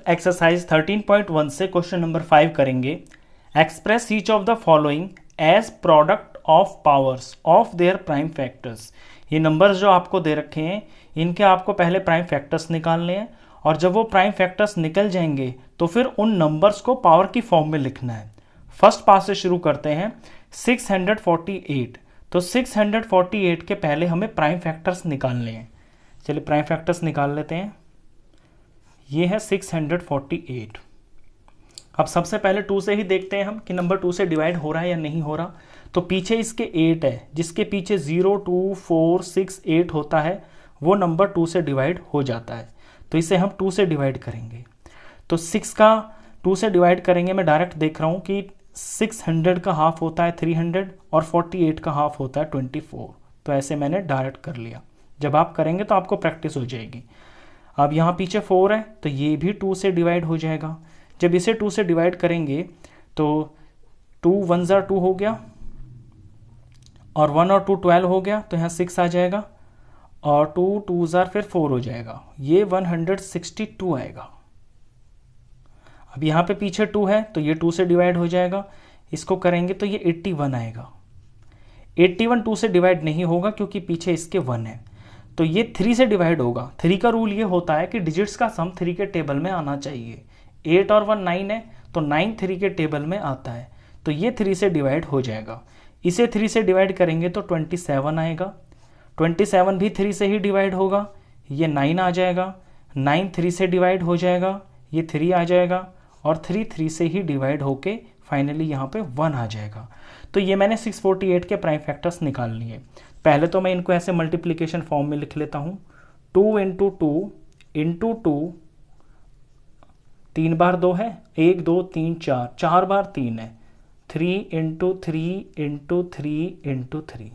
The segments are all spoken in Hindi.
एक्सरसाइज 13.1 से क्वेश्चन नंबर 5 करेंगे। Express each of the following as product of powers of their prime factors. ये नंबर्स जो आपको दे रखे हैं इनके आपको पहले प्राइम फैक्टर्स निकालने हैं और जब वो प्राइम फैक्टर्स निकल जाएंगे तो फिर उन नंबर्स को पावर की फॉर्म में लिखना है। फर्स्ट पार्ट से शुरू करते हैं। 648, तो 648 के पहले हमें प्राइम फैक्टर्स निकालने हैं। चलिए प्राइम फैक्टर्स निकाल लेते हैं। ये है 648। अब सबसे पहले 2 से ही देखते हैं हम कि नंबर 2 से डिवाइड हो रहा है या नहीं हो रहा। तो पीछे इसके 8 है, जिसके पीछे 0, 2, 4, 6, 8 होता है वो नंबर 2 से डिवाइड हो जाता है। तो इसे हम 2 से डिवाइड करेंगे। तो 6 का 2 से डिवाइड करेंगे। मैं डायरेक्ट देख रहा हूँ कि 600 का हाफ होता है 300 और 48 का हाफ होता है 24। तो ऐसे मैंने डायरेक्ट कर लिया। जब आप करेंगे तो आपको प्रैक्टिस हो जाएगी। अब यहाँ पीछे 4 है तो ये भी 2 से डिवाइड हो जाएगा। जब इसे 2 से डिवाइड करेंगे तो 2 1 ज़ा 2 हो गया और 1 और 2 12 हो गया, तो यहाँ 6 आ जाएगा और 2 2 ज़ा फिर 4 हो जाएगा, ये 162 आएगा। अब यहाँ पे पीछे 2 है तो ये 2 से डिवाइड हो जाएगा। इसको करेंगे तो ये 81 आएगा। 81 2 से डिवाइड नहीं होगा क्योंकि पीछे इसके 1 है, तो ये 3 से डिवाइड होगा। 3 का रूल ये होता है कि डिजिट्स का सम 3 के टेबल में आना चाहिए। 8 और 1 9 है तो 9 3 के टेबल में आता है, तो ये 3 से डिवाइड हो जाएगा। इसे 3 से डिवाइड करेंगे तो 27 आएगा। 27 भी 3 से ही डिवाइड होगा, ये 9 आ जाएगा। 9 3 से डिवाइड हो जाएगा, ये 3 आ जाएगा और 3 3 से ही डिवाइड होके फाइनली यहाँ पे 1 आ जाएगा। तो ये मैंने 648 के प्राइम फैक्टर्स निकाल लिए। पहले तो मैं इनको ऐसे मल्टीप्लिकेशन फॉर्म में लिख लेता हूँ। 2 इंटू 2 इंटू 2, 3 बार 2 है, 1 2 3 4, 4 बार 3 है, 3 इंटू 3 इंटू 3 इंटू 3।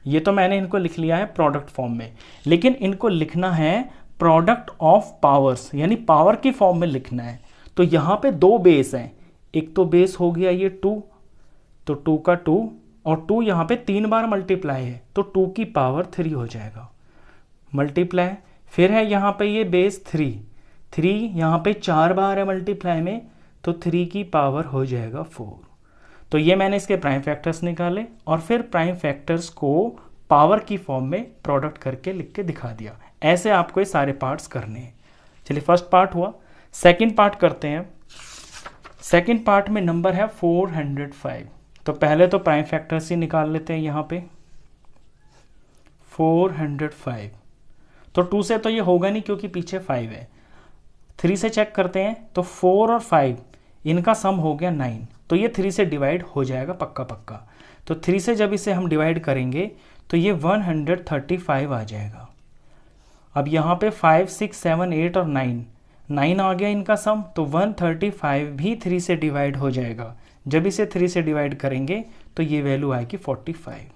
ये तो मैंने इनको लिख लिया है प्रोडक्ट फॉर्म में, लेकिन इनको लिखना है प्रोडक्ट ऑफ पावर्स, यानी पावर की फॉर्म में लिखना है। तो यहाँ पे 2 बेस हैं। एक तो बेस हो गया ये 2, तो 2 का 2 और 2 यहाँ पे 3 बार मल्टीप्लाई है तो 2 की पावर 3 हो जाएगा। मल्टीप्लाई फिर है यहाँ पे ये बेस 3, 3 यहाँ पे 4 बार है मल्टीप्लाई में, तो 3 की पावर हो जाएगा 4। तो ये मैंने इसके प्राइम फैक्टर्स निकाले और फिर प्राइम फैक्टर्स को पावर की फॉर्म में प्रोडक्ट करके लिख के दिखा दिया। ऐसे आपको ये सारे पार्ट्स करने हैं। चलिए फर्स्ट पार्ट हुआ। सेकेंड पार्ट करते हैं। सेकेंड पार्ट में नंबर है 405। तो पहले तो प्राइम फैक्टर्स ही निकाल लेते हैं। यहाँ पे 405, तो 2 से तो ये होगा नहीं क्योंकि पीछे 5 है। 3 से चेक करते हैं तो 4 और 5 इनका सम हो गया 9, तो ये 3 से डिवाइड हो जाएगा पक्का पक्का। तो 3 से जब इसे हम डिवाइड करेंगे तो ये 135 आ जाएगा। अब यहाँ पे 5 6 7 8 और 9 आ गया इनका सम, तो 135 भी 3 से डिवाइड हो जाएगा। जब इसे 3 से डिवाइड करेंगे तो ये वैल्यू आएगी 45।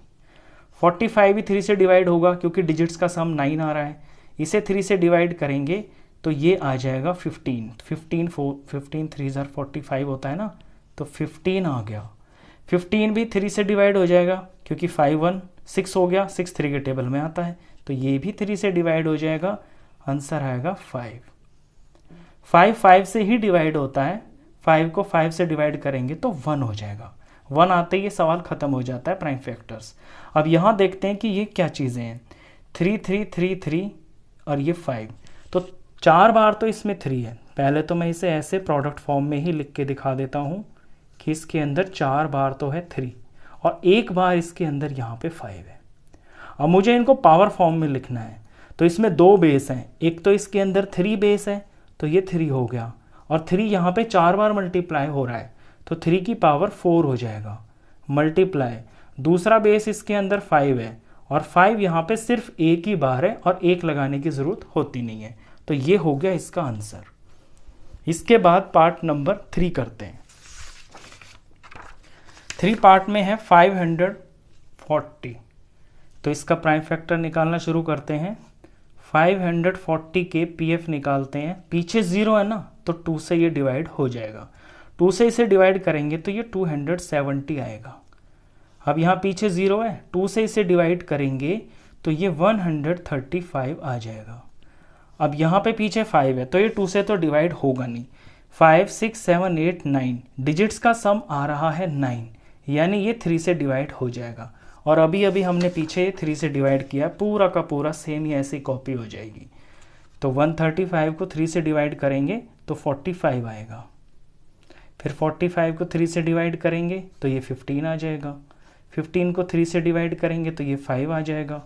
45 भी 3 से डिवाइड होगा क्योंकि डिजिट्स का सम 9 आ रहा है। इसे 3 से डिवाइड करेंगे तो ये आ जाएगा 15 3 ज़ा 45 होता है ना, तो 15 आ गया। 15 भी 3 से डिवाइड हो जाएगा क्योंकि 5 1 6 हो गया, 6 3 के टेबल में आता है, तो ये भी 3 से डिवाइड हो जाएगा। आंसर आएगा 5। 5 से ही डिवाइड होता है। 5 को 5 से डिवाइड करेंगे तो 1 हो जाएगा। 1 आते ही ये सवाल खत्म हो जाता है प्राइम फैक्टर्स। अब यहाँ देखते हैं कि ये क्या चीज़ें हैं। 3 3 3 3 और ये 5, तो 4 बार तो इसमें 3 है। पहले तो मैं इसे ऐसे प्रोडक्ट फॉर्म में ही लिख के दिखा देता हूँ कि इसके अंदर 4 बार तो है 3 और 1 बार इसके अंदर यहाँ पे 5 है। अब मुझे इनको पावर फॉर्म में लिखना है, तो इसमें 2 बेस हैं। एक तो इसके अंदर 3 बेस है तो ये 3 हो गया और 3 यहाँ पे 4 बार मल्टीप्लाई हो रहा है तो 3 की पावर 4 हो जाएगा। मल्टीप्लाई दूसरा बेस इसके अंदर 5 है और 5 यहाँ पे सिर्फ एक ही बार है और 1 लगाने की ज़रूरत होती नहीं है, तो ये हो गया इसका आंसर। इसके बाद पार्ट नंबर 3 करते हैं। 3 पार्ट में है 540, तो इसका प्राइम फैक्टर निकालना शुरू करते हैं। 540 के पीएफ निकालते हैं। पीछे 0 है ना, तो 2 से ये डिवाइड हो जाएगा। 2 से इसे डिवाइड करेंगे तो ये 270 आएगा। अब यहाँ पीछे 0 है, 2 से इसे डिवाइड करेंगे तो ये 135 आ जाएगा। अब यहाँ पे पीछे 5 है तो ये 2 से तो डिवाइड होगा नहीं। 5 6 7 8 9 डिजिट्स का सम आ रहा है 9, यानी ये 3 से डिवाइड हो जाएगा। और अभी अभी हमने पीछे 3 से डिवाइड किया, पूरा का पूरा सेम ही ऐसी कॉपी हो जाएगी। तो 135 को 3 से डिवाइड करेंगे तो 45 आएगा। फिर 45 को 3 से डिवाइड करेंगे तो ये 15 आ जाएगा। 15 को 3 से डिवाइड करेंगे तो ये 5 आ जाएगा।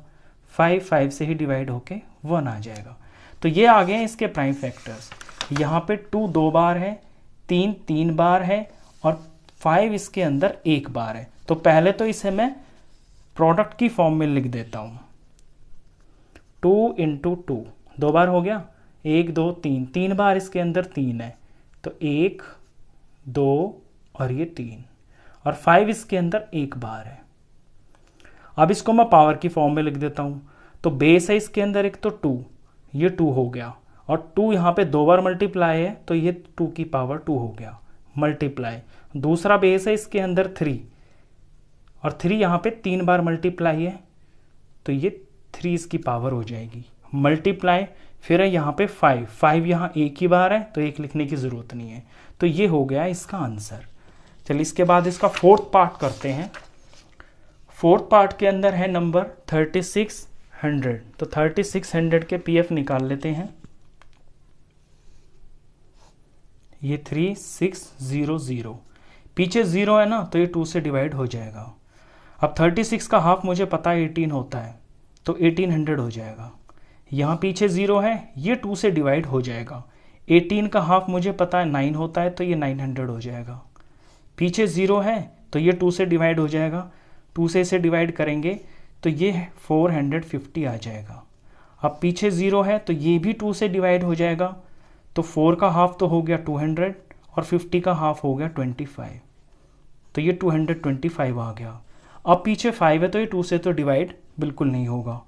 5 से ही डिवाइड होके 1 आ जाएगा। तो ये आ गए इसके प्राइम फैक्टर्स। यहाँ पे 2 2 बार है, 3 3 बार है और 5 इसके अंदर 1 बार है। तो पहले तो इसे मैं प्रोडक्ट की फॉर्म में लिख देता हूँ। 2 × 2 2 बार हो गया, 1 2 3 3 बार इसके अंदर 3 है तो 1 2 और ये 3 और 5 इसके अंदर 1 बार है। अब इसको मैं पावर की फॉर्म में लिख देता हूँ। तो बेस है इसके अंदर एक तो 2, ये 2 हो गया और 2 यहाँ पे 2 बार मल्टीप्लाई है तो ये 2 की पावर 2 हो गया मल्टीप्लाई। दूसरा बेस है इसके अंदर 3 और 3 यहाँ पे 3 बार मल्टीप्लाई है तो ये 3 इसकी पावर हो जाएगी मल्टीप्लाई। फिर है यहाँ पे 5 यहाँ एक ही बार है तो एक लिखने की ज़रूरत नहीं है। तो ये हो गया इसका आंसर। चलिए इसके बाद इसका फोर्थ पार्ट करते हैं। फोर्थ पार्ट के अंदर है नंबर 3600। तो 3600 के पीएफ निकाल लेते हैं। ये 3600, पीछे 0 है ना तो ये 2 से डिवाइड हो जाएगा। अब 36 का हाफ मुझे पता है 18 होता है तो 1800 हो जाएगा। यहाँ पीछे 0 है, ये 2 से डिवाइड हो जाएगा। 18 का हाफ मुझे पता है 9 होता है तो ये 900 हो जाएगा। पीछे 0 है तो ये 2 से डिवाइड हो जाएगा, 2 से इसे डिवाइड करेंगे तो ये 450 आ जाएगा। अब पीछे 0 है तो ये भी 2 से डिवाइड हो जाएगा तो 4 का हाफ तो हो गया 200 और 50 का हाफ हो गया 25, तो ये 225 आ गया। अब पीछे 5 है तो ये 2 से तो डिवाइड बिल्कुल नहीं होगा।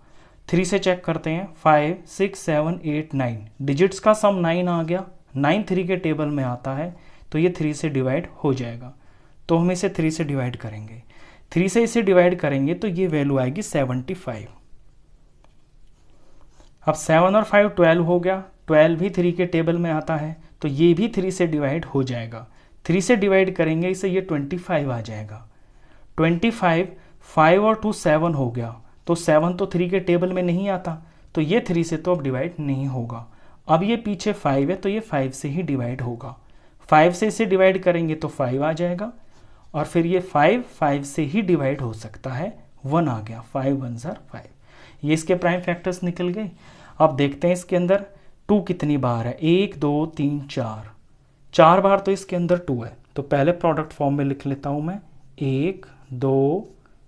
3 से चेक करते हैं। 5 6 7 8 9 डिजिट्स का सम 9 आ गया। 9 3 के टेबल में आता है तो ये 3 से डिवाइड हो जाएगा। तो हम इसे 3 से डिवाइड करेंगे। 3 से इसे डिवाइड करेंगे तो ये वैल्यू आएगी 75। अब 7 और 5 12 हो गया। 12 भी 3 के टेबल में आता है तो ये भी 3 से डिवाइड हो जाएगा। 3 से डिवाइड करेंगे इसे, ये 25 आ जाएगा। 25 5 और 2 7 हो गया तो 7 तो 3 के टेबल में नहीं आता तो ये 3 से तो अब डिवाइड नहीं होगा। अब ये पीछे 5 है तो ये 5 से ही डिवाइड होगा। 5 से इसे डिवाइड करेंगे तो 5 आ जाएगा और फिर ये 5 से ही डिवाइड हो सकता है, 1 आ गया। 5 1 5, ये इसके प्राइम फैक्टर्स निकल गए। अब देखते हैं इसके अंदर 2 कितनी बार है। 1 2 3 4 बार तो इसके अंदर 2 है। तो पहले प्रोडक्ट फॉर्म में लिख लेता हूँ मैं। 1 2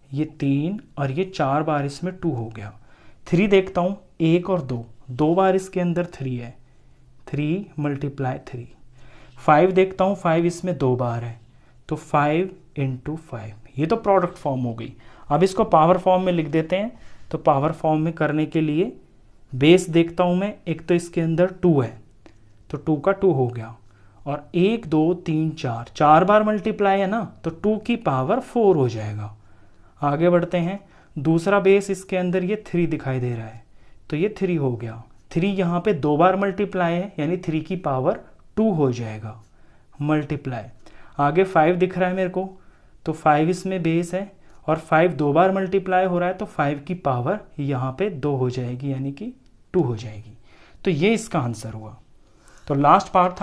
ये 3 और ये 4 बार इसमें 2 हो गया। 3 देखता हूँ, 1 और 2 बार इसके अंदर 3 है, 3 × 3। 5 देखता हूँ, 5 इसमें 2 बार है तो 5 × 5, ये तो प्रोडक्ट फॉर्म हो गई। अब इसको पावर फॉर्म में लिख देते हैं। तो पावर फॉर्म में करने के लिए बेस देखता हूँ मैं, एक तो इसके अंदर 2 है तो 2 का 2 हो गया और 1 2 3 4 बार मल्टीप्लाई है ना तो 2 की पावर 4 हो जाएगा। आगे बढ़ते हैं। दूसरा बेस इसके अंदर ये 3 दिखाई दे रहा है तो ये 3 हो गया। 3 यहाँ पे 2 बार मल्टीप्लाई है यानी 3 की पावर 2 हो जाएगा मल्टीप्लाई। आगे 5 दिख रहा है मेरे को तो 5 इसमें बेस है और 5 2 बार मल्टीप्लाई हो रहा है तो 5 की पावर यहाँ पे 2 हो जाएगी यानी कि 2 हो जाएगी। तो ये इसका आंसर हुआ। तो लास्ट पार्ट था